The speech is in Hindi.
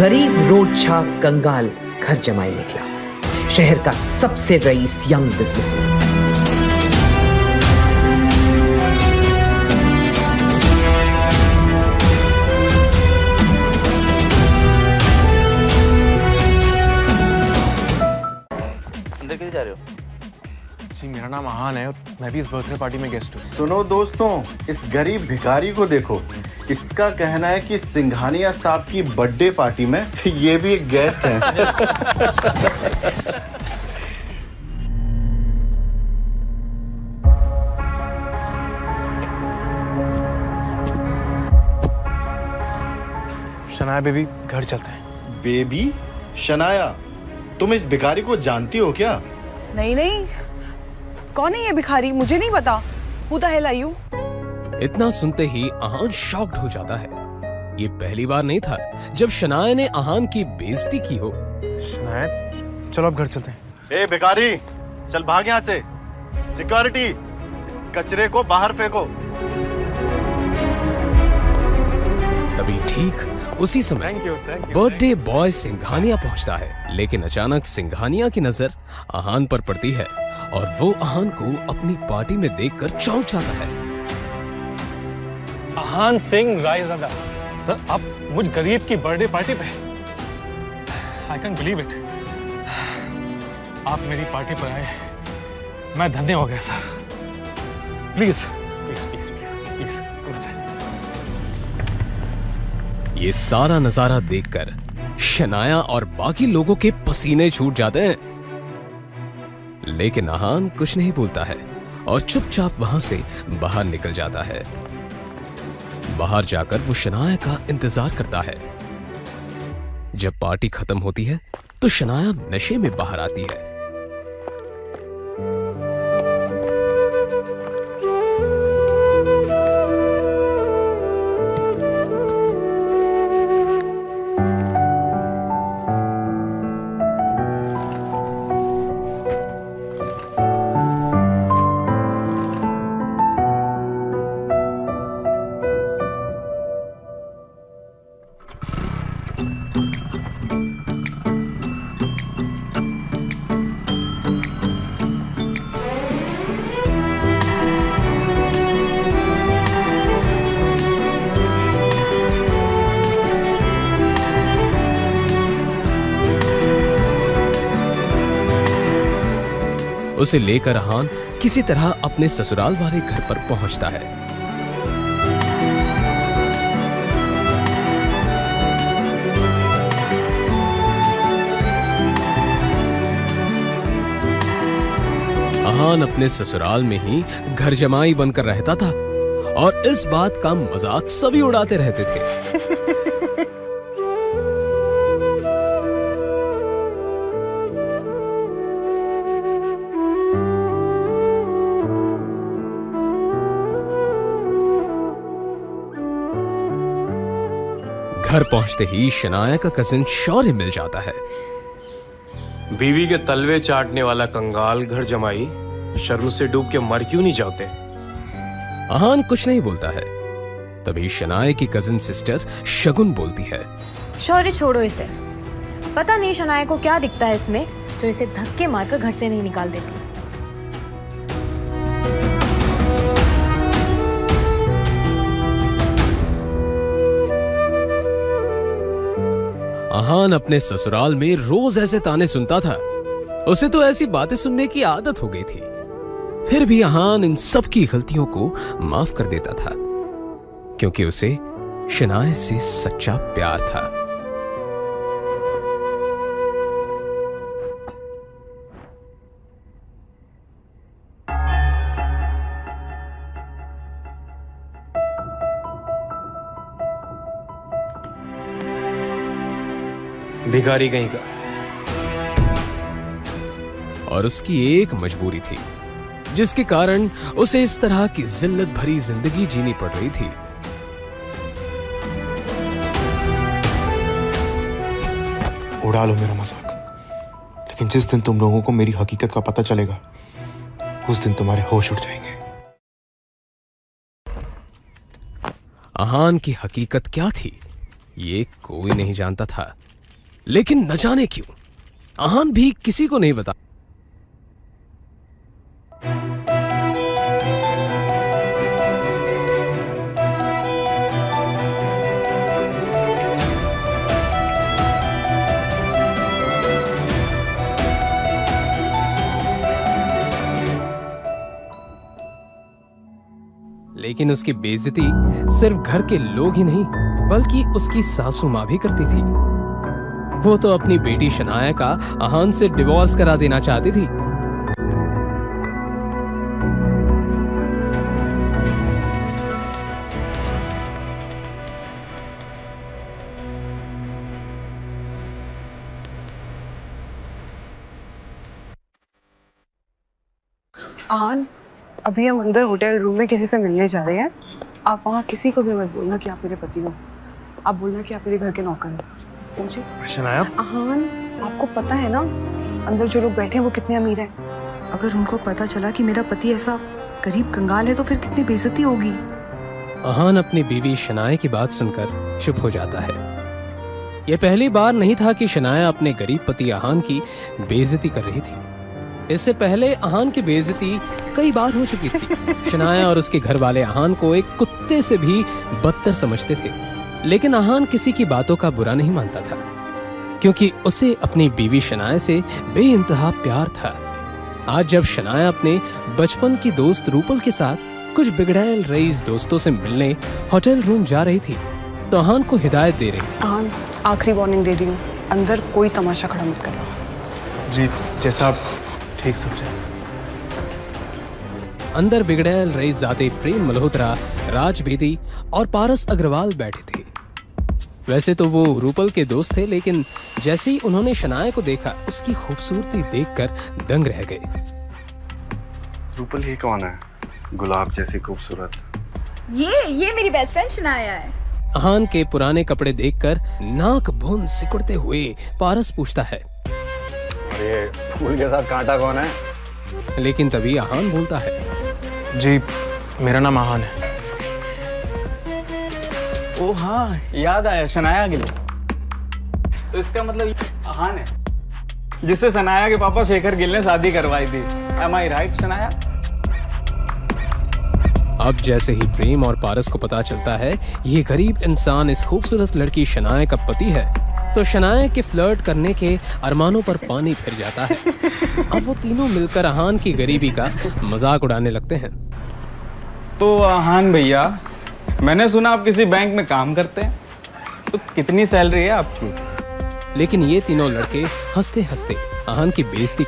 गरीब रोड छाप कंगाल घर जमाए निकला, शहर का सबसे रईस यंग बिजनेसमैन। अंदर किधर जा रहे हो? जी मेरा नाम आहान है और मैं भी इस बर्थडे पार्टी में गेस्ट हूँ। सुनो दोस्तों, इस गरीब भिखारी को देखो। इसका कहना है कि सिंघानिया साहब की बर्थडे पार्टी में ये भी एक गेस्ट है। शनाया बेबी, घर चलते हैं। बेबी? शनाया, तुम इस भिखारी को जानती हो क्या? नहीं नहीं, कौन है ये भिखारी? मुझे नहीं पता। Who the hell are you? इतना सुनते ही आहान शॉक्ड हो जाता है। ये पहली बार नहीं था जब शनाया ने आहान की बेइज्जती की हो। शनाया, चलो अब घर चलते हैं। ए भिखारी, चल भाग यहाँ से। सिक्योरिटी, इस कचरे को बाहर फेंको। तभी ठीक उसी समय बर्थडे बॉय सिंघानिया पहुंचता है, लेकिन अचानक सिंघानिया की नजर आहान पर पड़ती है और वो आहान को अपनी पार्टी में देखकर चौंक जाता है। आहान सिंह रायज़ादा, सर आप मुझ गरीब की बर्थडे पार्टी पे? I can believe it. आप मेरी पार्टी पर आए, मैं धन्य हो गया sir. Please please please please please. ये सारा नजारा देखकर शनाया और बाकी लोगों के पसीने छूट जाते हैं, लेकिन आहान कुछ नहीं बोलता है और चुपचाप वहां से बाहर निकल जाता है। बाहर जाकर वो शनाया का इंतजार करता है। जब पार्टी खत्म होती है तो शनाया नशे में बाहर आती है। उसे लेकर आहान किसी तरह अपने ससुराल वाले घर पर पहुंचता है। आहान अपने ससुराल में ही घर जमाई बनकर रहता था और इस बात का मजाक सभी उड़ाते रहते थे। घर पहुंचते ही शनाया का कजिन शौर्य मिल जाता है। बीवी के तलवे चाटने वाला कंगाल घर जमाई शर्म से डूब के मर क्यों नहीं जाते? आहान कुछ नहीं बोलता है। तभी शनाया की कजिन सिस्टर शगुन बोलती है, शौर्य छोड़ो इसे। पता नहीं शनाया को क्या दिखता है इसमें जो इसे धक्के मारकर घर से नहीं निकाल देती। आहान अपने ससुराल में रोज ऐसे ताने सुनता था। उसे तो ऐसी बातें सुनने की आदत हो गई थी। फिर भी आहान इन सब की गलतियों को माफ कर देता था, क्योंकि उसे शनाया से सच्चा प्यार था। भिखारी कहीं का। और उसकी एक मजबूरी थी जिसके कारण उसे इस तरह की जिल्लत भरी जिंदगी जीनी पड़ रही थी। उड़ा लो मेरा मजाक, लेकिन जिस दिन तुम लोगों को मेरी हकीकत का पता चलेगा उस दिन तुम्हारे होश उड़ जाएंगे। आहान की हकीकत क्या थी ये कोई नहीं जानता था, लेकिन न जाने क्यों अहान भी किसी को नहीं बता। लेकिन उसकी बेइज्जती सिर्फ घर के लोग ही नहीं बल्कि उसकी सासू माँ भी करती थी। वो तो अपनी बेटी शनाया का अहान से डिवोर्स करा देना चाहती थी। आन, अभी हम अंदर होटल रूम में किसी से मिलने जा रहे हैं। आप वहाँ किसी को भी मत बोलना कि आप मेरे पति हो। आप बोलना कि आप मेरे घर के नौकर हो, समझे? शनाया, आन, आपको पता है ना अंदर जो लोग बैठे हैं वो कितने अमीर हैं। अगर उनको पता चला कि मेरा पति ऐसा गरीब कंगाल है तो फिर कितनी बेइज्जती होगी। अहान अपनी बीवी शनाया की बात सुनकर चुप हो जाता है। यह पहली बार नहीं था कि शनाया अपने गरीब पति अहान की बेइज्जती कर रही थी। इससे पहले अहान की बेइज्जती कई बार हो चुकी थी। शनाया और उसके घर वाले अहान को एक कुत्ते से भी बदतर समझते थे, लेकिन अहान किसी की बातों का बुरा नहीं मानता था क्योंकि उसे अपनी बीवी शनाया से बेइंतहा प्यार था। आज जब शनाया अपने बचपन की दोस्त रूपल के साथ कुछ बिगड़ैल रईस दोस्तों से मिलने होटल रूम जा रही थी तो अहान को हिदायत दे रही थी। आन, आखिरी वार्निंग दे रही हूँ, अंदर कोई तमाशा खड़ा मत करना। जी जैसा आप ठीक समझे। अंदर बिगड़ैल रईसजादे प्रेम मल्होत्रा, राज बेदी और पारस अग्रवाल बैठे थे। वैसे तो वो रूपल के दोस्त थे, लेकिन जैसे ही उन्होंने शनाया को देखा उसकी खूबसूरती देखकर दंग रह गए। रूपल ये कौन है? गुलाब जैसी खूबसूरत। ये मेरी बेस्ट फ्रेंड शनाया है। अहान के पुराने कपड़े देखकर नाक भून सिकुड़ते हुए पारस पूछता है, अरे फूल के साथ कांटा कौन है? लेकिन तभी अहान बोलता है, जी मेरा नाम अहान है। ओ हाँ, याद आया, शनाया गिल। तो इसका मतलब अहान है जिससे शनाया के पापा शेखर गिल ने शादी करवाई थी। Am I right, Shanaya? अब जैसे ही प्रेम और पारस को पता चलता है ये गरीब इंसान इस खूबसूरत लड़की शनाया का पति है तो शनाया के फ्लर्ट करने के अरमानों पर पानी फिर जाता है। अब वो तीनों मिलकर अहान की गरीबी का मजाक उड़ाने लगते हैं। तो अहान भैया, मैंने सुना आप किसी बैंक में काम करते हैं, तो कितनी सैलरी है आपकी? लेकिन ये तीनों लड़के हंसते हंसते अहान की बेइज्जती